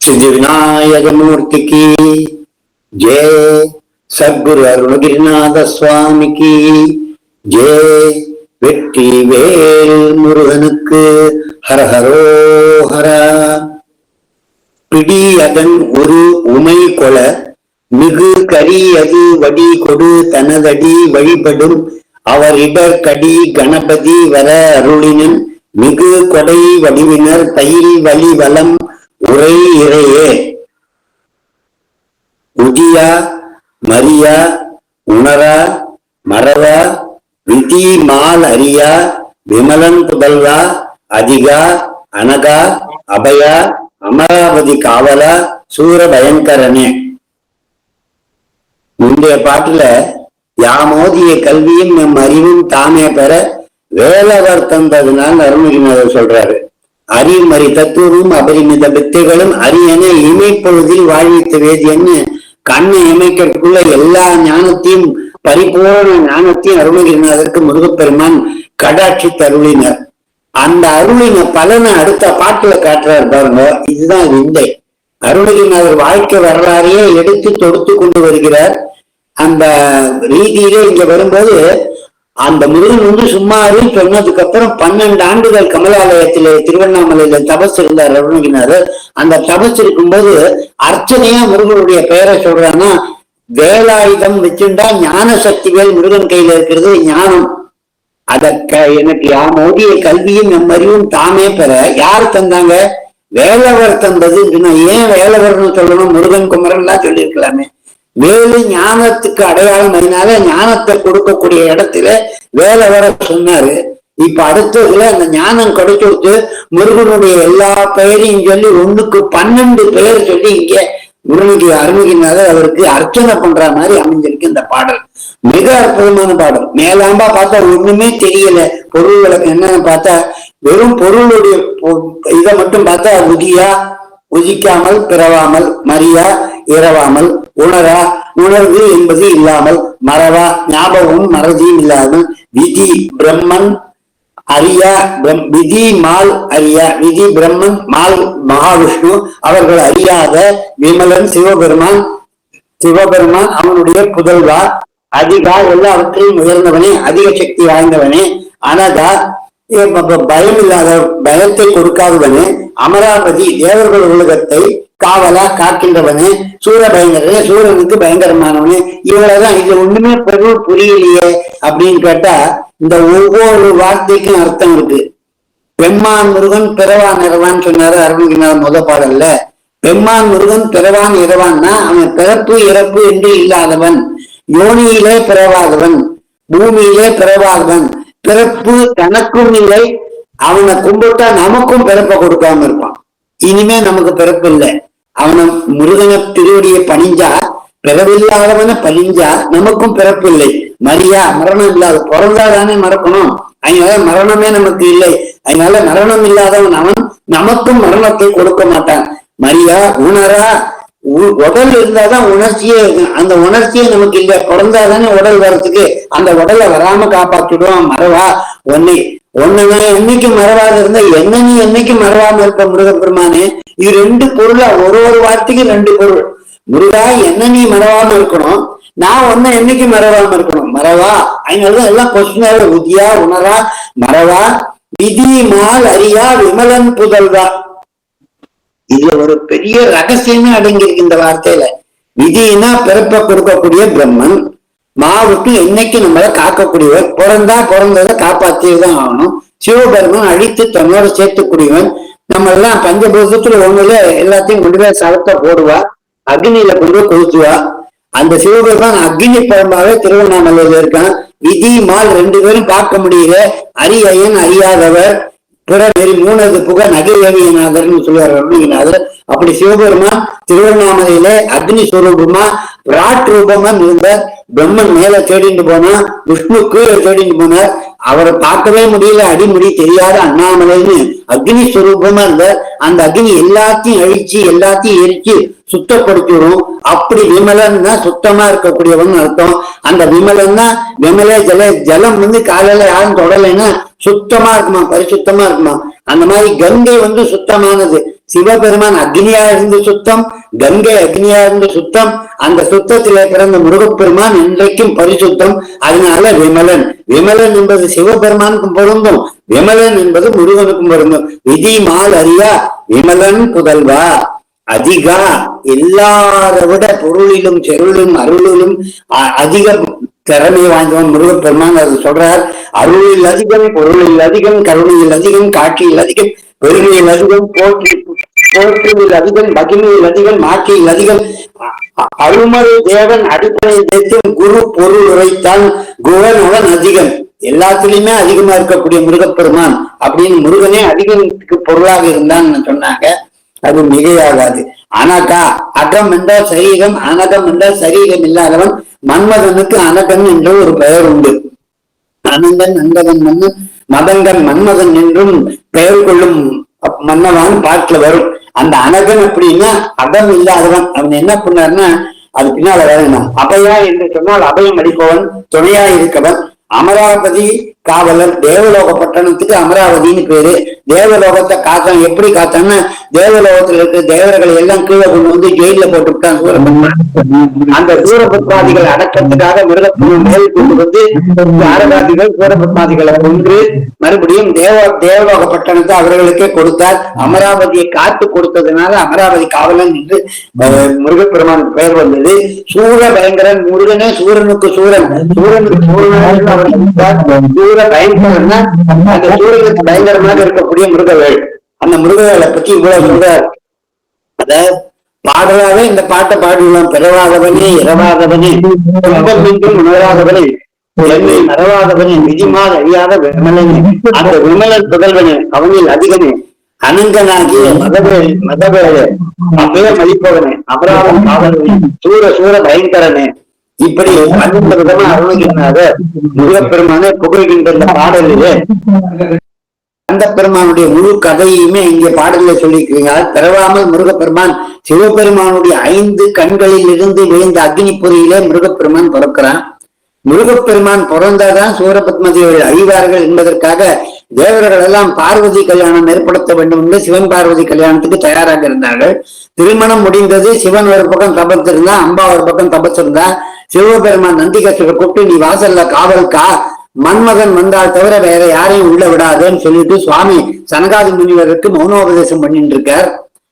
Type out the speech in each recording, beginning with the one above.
सिद्धि विनायक मूर्ति की जय। सद्गुरु अरुणगिरिनाथ स्वामी की जय। வெற்றி வேல் முருகனுக்கு ஹர ஹரோ ஹர. பிடி அதன் ஒரு உமை கொல மிகு கரி அது வடி கொடு தனதடி வழிபடும் அவர் இடர் கடி கணபதி வர அருளினன் மிகு கொடை வடிவினர் பயில் வழி வலம் உரை இறையே. உதியா மரியா உணரா மறவா விதி மால் அரியா விமலன் புதல்வா அதிகா அனகா அபயா அமராவதி காவலா சூர பயங்கரனே. முந்தைய பாட்டுல யாமோதிய கல்வியும் நம் அறிவும் தாமே பெற வேலவர் தந்ததுனால் அருள்கிரிநாதர் சொல்றாரு. அறிமறி தத்துவமும் அபரிமித வித்தைகளும் அரியன இமைப்பொழுதில் வாழ்வித்த வேதியன்னு கண்ணை இமைக்கிறதுக்குள்ள எல்லா ஞானத்தையும் பரிபூர்ண ஞானத்தையும் அருள்கிரிநாதருக்கு முருகப்பெருமான் கடாட்சி அருளினர். அந்த அருளின பலனை அடுத்த பாட்டுல காட்டுறாரு பாருங்க. இதுதான் விந்தை. அருள்கிரிநாதர் வாழ்க்கை வரலாறையே எடுத்து தொடுத்து கொண்டு வருகிறார். அந்த ரீதியிலே இங்க வரும்போது அந்த முருகன் சும்மாறு சொன்னதுக்கு அப்புறம் 12 ஆண்டுகள் கமலாலயத்திலே திருவண்ணாமலையில தபஸ் இருந்தார் அருணகிரிநாதர். அந்த தபஸ் இருக்கும்போது அர்ச்சனையா முருகனுடைய பெயரை சொல்றான்னா, வேலாயுதம் வச்சுட்டா ஞான சக்திகள் முருகன் கையில இருக்கிறது ஞானம். எனக்கு யாமோதிய கல்வியும் நம் அறிவும் தாமே பெற யார் தந்தாங்க? வேலவர் தந்தது. ஏன் வேலவர்னு சொல்லணும்? முருகன் குமரன்லாம் சொல்லியிருக்கலாமே. வேலு ஞானத்துக்கு அடையாளம். அதனால ஞானத்தை கொடுக்கக்கூடிய இடத்துல வேலவர சொன்னாரு. இப்ப அடுத்ததுல அந்த ஞானம் கிடைச்சு முருகனுடைய எல்லா பெயரையும் சொல்லி 1க்கு 12 பெயர் சொல்லி இங்க முருகனுக்கு அருள்கிரிநாதர் அவருக்கு அர்ச்சனை பண்ற மாதிரி அமைஞ்சிருக்கு இந்த பாடல். மிக அற்புதமான பாடல். மேலாம்பா பார்த்தா ஒண்ணுமே தெரியல. பொருள் விளக்கம் என்னன்னு பார்த்தா வெறும் பொருளுடைய இதை மட்டும் பார்த்தா உதியா உதிக்காமல் பிறவாமல் மரியா இரவாமல் உணரா உணர்வு என்பது இல்லாமல் மறவா ஞாபகமும் மறதியும் இல்லாமல் விதி பிரம்மன் அரியா விதி மால் அரியா விதி பிரம்மன் மால் மகாவிஷ்ணு அவர்கள் அறியாத விமலன் சிவபெருமான் அவனுடைய புதல்வா அதிகா எல்லாவற்றையும் உயர்ந்தவனே அதிக சக்தி வாய்ந்தவனே அனகா பயம் இல்லாத பயத்தை கொடுக்காதவனே அமராவதி தேவர்கள் உலகத்தை காவலா காக்கின்றவனே சூர பயங்கரனே சூரனுக்கு பயங்கரமானவனே. இவ்வளவுதான். இது ஒண்ணுமே பொருள் புரியலையே அப்படின்னு கேட்டா இந்த ஒவ்வொரு வார்த்தைக்கும் அர்த்தம் இருக்கு. பெம்மான் முருகன் பிறவான் இரவான் சொன்னாரு அருள்கிரிநாதர் முத பாடல்ல. பெம்மான் முருகன் பிறவான் இரவான்னா அவன் பிறப்பு இறப்பு என்று இல்லாதவன், யோனியிலே பிறவாதவன், பூமியிலே பிறவாதவன், பிறப்பு தனக்கும் இல்லை. அவனை கும்பிட்டா நமக்கும் பிறப்பை கொடுக்காம இருப்பான். இனிமே நமக்கு பிறப்பு இல்லை. அவனை முருகன திருவடியை பணிஞ்சா பிறவில்லாதவனை பணிஞ்சா நமக்கும் பிறப்பு இல்லை. மரியா மரணம் இல்லாத பிறந்தாதானே மறக்கணும். அதனால மரணமே நமக்கு இல்லை. அதனால மரணம் இல்லாதவன் அவன் நமக்கும் மரணத்தை கொடுக்க மாட்டான். மரியா உணரா உடல் இருந்தாதான் உணர்ச்சியே இருக்கு. அந்த உணர்ச்சியே நமக்கு இல்லை. பிறந்தாதானே உடல் வர்றதுக்கு. அந்த உடலை வராம காப்பாற்றிடுவான். மறவா ஒன்னுதான் என்னைக்கு மறவாத இருந்தா என்ன நீ என்னைக்கு மறவாம இருப்ப முருகப்பெருமானே. இது 2 பொருளா ஒரு வார்த்தைக்கு 2 பொருள். முருகா என்ன நீ மறவாம இருக்கணும், நான் ஒன்ன என்னைக்கு மறவாம இருக்கணும். மறவா அதனாலதான் எல்லாம் கொஸ்டினால உதியா உணரா மறவா விதி மால் அரியா விமலன் புதல்வா. இதுல ஒரு பெரிய ரகசியமே அடங்கியிருக்கு இந்த வார்த்தையில. விதினா பிறப்ப கொடுக்கக்கூடிய பிரம்மன், மாவுக்கு என்னைக்கு நம்மளை காக்கக்கூடியவன், பிறந்ததை காப்பாற்றிதான் ஆகணும். சிவபெருமன் அழித்து தன்னோட சேர்த்துக்கூடியவன். நம்ம எல்லாம் பஞ்சபூதத்துல ஒண்ணுல எல்லாத்தையும் கொண்டு போய் சவத்தை போடுவா, அக்னியில கொண்டு போய் கொளுத்துவா. அந்த சிவபெருமான் அக்னி பரம்பாவே திருவண்ணாமலையில இருக்கான். விதி மால் 2 பேரும் பார்க்க முடியல. அரியன் அறியாதவர் பிற நெறி மூணது புக நகையவியநாதர்னு சொல்லுவார் அருணகிரிநாதர். அப்படி சிவபெருமான் திருவண்ணாமலையில அக்னி ஸ்வரூபமா பிராட் ரூபமா இருந்த பிரம்மன் மேல தேடிட்டு போனா, விஷ்ணு கீழே தேடிட்டு போனார். அவரை பார்க்கவே முடியல, அடிமுடி தெரியாத அண்ணாமலைன்னு அக்னி ஸ்வரூபமா இருந்த அந்த அக்னி எல்லாத்தையும் அழிச்சு எல்லாத்தையும் எரிச்சு சுத்தப்படுத்திடும். அப்படி விமலன்னா சுத்தமா இருக்கக்கூடியவன் அர்த்தம். அந்த விமலன்னா விமல ஜலம் காலையில யாரும் தொடலைன்னா சுத்தமா இருக்குமா, பரிசுத்தமா இருக்குமா. அந்த மாதிரி கங்கை சுத்தமானது. சிவபெருமான் அக்னியா இருந்து சுத்தம், கங்கை அக்னியா இருந்து சுத்தம். அந்த சுத்தத்திலே பிறந்த முருகப்பெருமான் இன்றைக்கும் பரிசுத்தம். அதனால விமலன். விமலன் என்பது சிவபெருமானுக்கும் பொருந்தும், விமலன் என்பது முருகனுக்கும் பொருந்தும். விதி மால் அறியா விமலன் புதல்வா அதிகா. எல்லார விட பொருளிலும் செருளிலும் அருளிலும் அதிக திறமை வாய்ந்தவன் முருகப்பெருமான். அது சொல்றார். அருளில் அதிகம், பொருளில் அதிகம், கருணையில் அதிகம், காட்சியில் அதிகம், பெருமையில் அதிகம், போற்றியில் அதிகம், மகிமையில் அதிகம், மாட்சியில் அதிகம். அருமறை தேவன் அடிப்படை வைத்து குரு பொருள் உரைத்தான் குவன் அவன் அதிகம். எல்லாத்துலயுமே அதிகமா இருக்கக்கூடிய முருகப்பெருமான் அப்படின்னு முருகனே அதிகத்துக்கு பொருளாக இருந்தான்னு சொன்னாங்க. அது மிகையாகாது. அனகா அகம் என்றால் சரீரம், அனகம் என்றால் சரீரம் இல்லாதவன். மன்மதனுக்கு அனகன் என்ற ஒரு பெயர் உண்டு. அனங்கன் அந்தகன் மன்னன் மதங்கன் மன்மதன் என்றும் பெயர் கொள்ளும் மன்னவான் பாட்டுல வரும். அந்த அனகன் அப்படின்னா அகம் இல்லாதவன். அவன் என்ன பண்ணாருன்னா அது பின்னால வரணும். அபயா என்று சொன்னால் அபயம் அளிப்பவன், துணையா இருக்கவன். அமராவதி காவலர். தேவலோக பட்டணத்துக்கு அமராவதினு பேரு. தேவலோகத்தை காத்தான். எப்படி காத்தான்னா தேவலோகத்துல இருக்க தேவர்களை எல்லாம் கீழே கொண்டு ஜெயில போட்டு விட்டான் சூரபத்மன். அந்த சூரபத்மாதிகளை அடக்கத்துக்காக மிருகப்பெருமான் மேல் கொண்டு அரகாதிகள் சூரபத்மாதிகளை கொன்று மறுபடியும் தேவலோக பட்டணத்தை அவர்களுக்கே கொடுத்தார். அமராவதியை காத்து கொடுத்ததுனால அமராவதி காவலன் என்று முருகப்பெருமான் பெயர் வந்தது. சூர பயங்கரன். முருகனே சூரனுக்கு சூரன், சூரனுக்கு சூரன் சூர பயங்கரன்னா அந்த சூரனுக்கு பயங்கரமாக இருக்கக்கூடிய முருகவேள். அந்த முருகவேளை பத்தி இவ்வளவு சொல்றார். அத பாடலாவே இந்த பாட்டை பாடியுள்ளோம். பிறவாதவனே இரவாதவனே துன்பம் மீண்டும் உணராதவனே என்னை மறவாதவனே விதிமால் அறியாத விமலனே அந்த விமலன் புதல்வனே அவனில் அதிகனே அனங்கனாகிய மதவேளே அப்பயம் அளிப்பவனே அபராதம் காவலனே சூர பயங்கரனே. இப்படி 12 விதமா அருள்கின்றார் முருகப்பெருமானை புகழ்கின்ற இந்த பாடலிலே அந்த பெருமானுடைய முழு கதையுமே இங்கே பாடல சொல்லியிருக்கிறீங்க. பிறவாமல் முருகப்பெருமான் சிவபெருமானுடைய 5 கண்களில் இருந்து விழுந்த அக்னி பொறியிலே முருகப்பெருமான் பிறக்கிறான். முருகப்பெருமான் பிறந்தாதான் சூரபத்மதிகள் அழிவார்கள் என்பதற்காக தேவர்கள் எல்லாம் பார்வதி கல்யாணம் ஏற்படுத்த வேண்டும் என்று சிவன் பார்வதி கல்யாணத்துக்கு தயாராக இருந்தார்கள். திருமணம் முடிந்தது. சிவன் ஒரு பக்கம் தபத்திருந்தா, அம்பா ஒரு பக்கம் தபத்திருந்தா. சிவபெருமான் நந்திகேஸ்வரரை கூப்பிட்டு நீ வாசல்ல காவல்கா, மன்மகன் வந்தால் தவிர வேற யாரையும் உள்ள விடாதுன்னு சொல்லிட்டு சுவாமி சனகாதி முனிவருக்கு மௌனோபதேசம் பண்ணிட்டு இருக்கார்.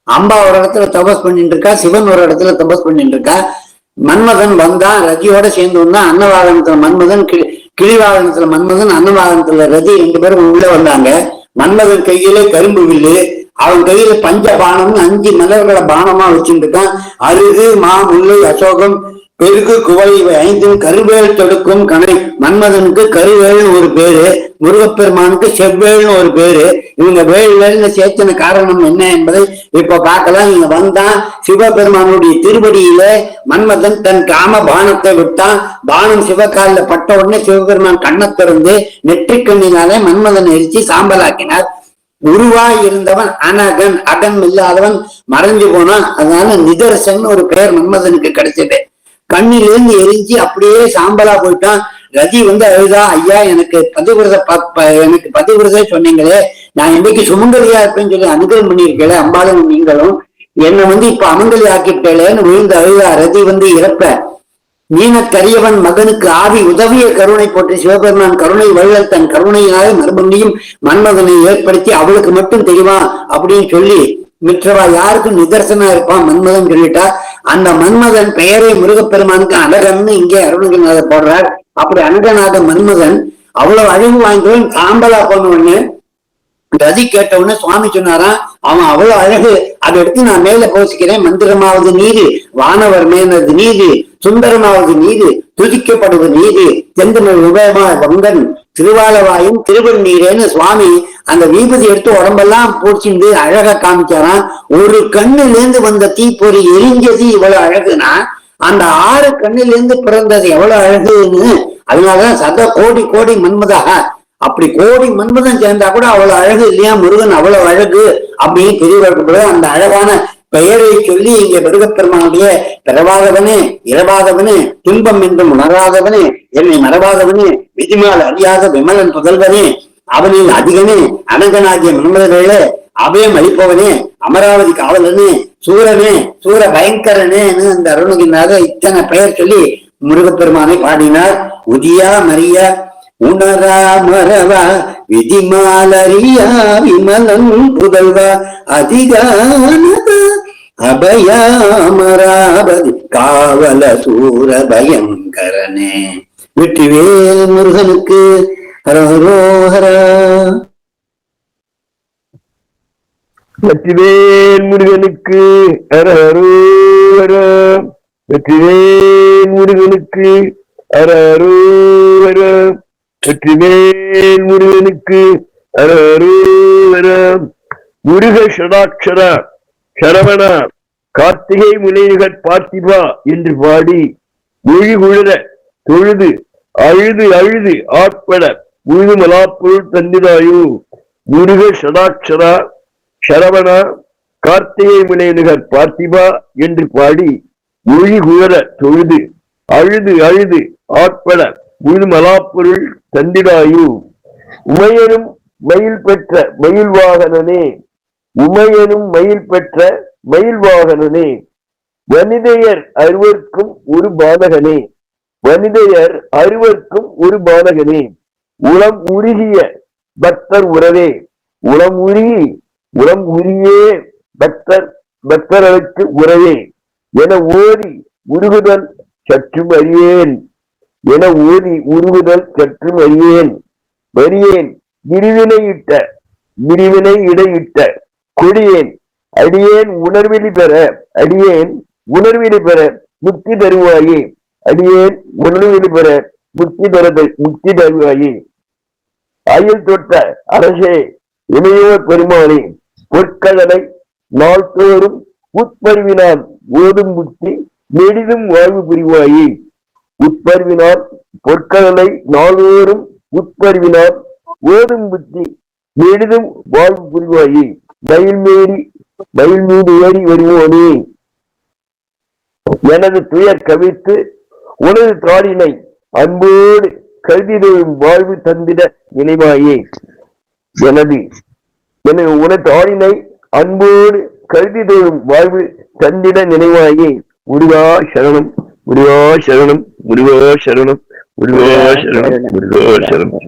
அம்பா ஒரு இடத்துல தபஸ் பண்ணிட்டு இருக்கா, சிவன் ஒரு இடத்துல தபஸ் பண்ணிட்டு இருக்கா. மன்மதன் வந்தான், ரதியோட சேர்ந்து வந்தான். அன்னவாகனத்துல மன்மதன், கிளிவாகனத்துல மன்மதன், அன்னவாகனத்துல ரதி 2 பேரும் உள்ள வந்தாங்க. மன்மதன் கையிலே கரும்பு வில்லு, அவன் கையில பஞ்ச பானம் 5 மலர்களை பானமா வச்சுட்டு இருக்கான். அருகு மா முல்லை அசோகம் பெருக்கு குவளை 5 கருவேல் தொடுக்கும் கணை. மன்மதனுக்கு கருவேல்னு ஒரு பேரு, முருகப்பெருமானுக்கு செவ்வேல்னு ஒரு பேரு. இவங்க வேல்வேல்னு சேர்த்தன காரணம் என்ன என்பதை இப்ப பார்க்கலாம். இங்க வந்தான். சிவபெருமானுடைய திருவடியில மன்மதன் தன் காம பானத்தை விட்டான். பானம் சிவகாலில பட்ட உடனே சிவபெருமான் கண்ணை திறந்து நெற்றிக்கண்ணினாலே மன்மதன் எரிச்சு சாம்பலாக்கினார். உருவாய் இருந்தவன் அனகன், அகன் இல்லாதவன் மறைஞ்சு போனான். அதனால நிதர்சன் ஒரு பெயர் மன்மதனுக்கு கிடைச்சது. கண்ணிலிருந்து எரிஞ்சு அப்படியே சாம்பலா போயிட்டான். ரதி அழுதா, ஐயா எனக்கு பதிவிரத சொன்னீங்களே, நான் இன்னைக்கு சுமங்கலியா இருப்பேன்னு சொல்லி அனுகிரகம் பண்ணியிருக்கேன் அம்பாலும் நீங்களும் என்னை இப்ப அமங்கலி ஆக்கிட்டேன்னு விழுந்து அழுதா. ரதி இறப்ப மீனக்கரியவன் மகனுக்கு ஆவி உதவிய கருணை போட்டு சிவபெருமான் கருணை வள்ளல் தன் கருணையினாலே மறுபடியும் மன்மதனை ஏற்படுத்தி அவளுக்கு மட்டும் தெரியுமா அப்படின்னு சொல்லி மிற்றவா யாருக்கும் நிதர்சனா இருப்பான் மன்மதன் சொல்லிட்டா. அந்த மன்மதன் பெயரை முருகப்பெருமானுக்கு அனகன்னு இங்கே அருணகிரிநாதர் போடுறார். அப்படி அனகனாக மன்மதன் அவ்வளவு அழிவு வாய்ந்தவன் சாம்பலா போனவன்னு ரதி கேட்ட உடனே சுவாமி சொன்னாராம், அவன் அவ்வளவு அழகு, அதை எடுத்து நான் மேல போசிக்கிறேன். மந்திரமாவது நீரு, வானவர் மேனது நீரு, சுந்தரமாவது நீரு, துதிக்கப்படுவது நீரு, செந்தமிழ் உபயமா வங்கன் திருவாலவாயும் திருவண்ணீரேன்னு சுவாமி அந்த விபூதி எடுத்து உடம்பெல்லாம் பூச்சிண்டு அழகா காமிச்சாராம். ஒரு கண்ணிலேருந்து வந்த தீப்பொறி எரிஞ்சது இவ்வளவு அழகுனா, அந்த 6 கண்ணிலிருந்து பிறந்தது எவ்வளவு அழகுன்னு. அதனாலதான் சத கோடி கோடி மன்மதா, அப்படி கோடி மன்மதன் சேர்ந்தா கூட அவ்வளவு அழகு இல்லையா முருகன், அவ்வளவு அழகு அப்படின்னு பெரியவர்கள் அந்த அழகான பெயரை சொல்லி இங்க முருகப்பெருமானுடைய பிறவாதவனே, இரவாதவனே, துன்பம் என்றும் உணராதவனே, என்னை மறவாதவனே, விதிமால் அறியாத விமலன் புதல்வனே, அவனில் அதிகனே, அனங்கனாகிய மன்மதர்களே, அபயம் அளிப்பவனே, அமராவதி காவலனே, சூரனே, சூர பயங்கரனேன்னு அந்த அருணகிரிநாதர் இத்தனை பெயர் சொல்லி முருகப்பெருமானை பாடினார். உதியா மரியா உணரா மரவா விதிமாலரியா விமலன் புதல்வா அதிகானத அபயாமராவதி காவல சூர பயங்கரனே. வெற்றிவேல் முருகனுக்கு ஹரோஹரா. வெற்றிவேல் முருகனுக்கு ஹரோஹரா. வெற்றிவேல் முருகனுக்கு ஹரோஹரா. வெற்றிவேல் முருகனுக்கு ஹரோஹரா. முருக ஷடாட்சர சரவண கார்த்திகை முனைகள் பார்த்திபா என்று பாடி மொழி குழற தொழுது அழுது அழுது ஆட்பட முழுது மலாப்பொருள் தந்திராயு. முருக ஷடாட்சரா சரவணா கார்த்திகை முனைகள் பார்த்திபா என்று பாடி மொழி குழற தொழுது அழுது அழுது ஆட்பட முழு மலாப்பொருள் தந்திராயு. உமையனும் மயில் பெற்ற மயில் வாகனனே, உமையனும் மயில் பெற்ற மயில் வாகனனே, வனிதையர் அறுவர்க்கும் ஒரு பாதகனே, வனிதையர் அறுவர்க்கும் ஒரு பாதகனே, உளம் உருகிய பக்தர் உறவே, உளம் உருகி உளம் உரியே பக்தர்களுக்கு உறவே என ஓதி உருகுதல் சற்றும் அறியேன், என ஓதி உருகுதல் சற்றும் அறியேன். வரியேன் விரிவினை இடையிட்ட கொடியேன் அடியேன் உணர்விலி பெற, அடியேன் உணர்விலி பெற முக்தி தருவாயே, அடியேன் உணர்விலி பெற முக்தி தருவாயே. அயில் தொட்ட அரசே இமையோர் பெருமானே, பொற்கடலை நாள்தோறும் உட்பருவினால் ஓதும் முக்தி நெடிதும் வாழ்வு புரிவாயே. உட்பருவினால் பொற்கடலை நாள்தோறும் உட்பருவினால் ஓதும் புத்தி நெடிதும் வாழ்வு புரிவாயே. மயில் மீது ஏறி வருவோனே, எனது துயர் கவித்து உனது தாளினை அன்போடு கருதிடும் வாழ்வு தந்திட நினைவாயே. எனது உனது தாளினை அன்போடு கருதிடும் வாழ்வு தந்திட நினைவாயே. முருகா சரணம், முருகா சரணம், முருகா சரணம், முருகா சரணம், முருகா சரணம்.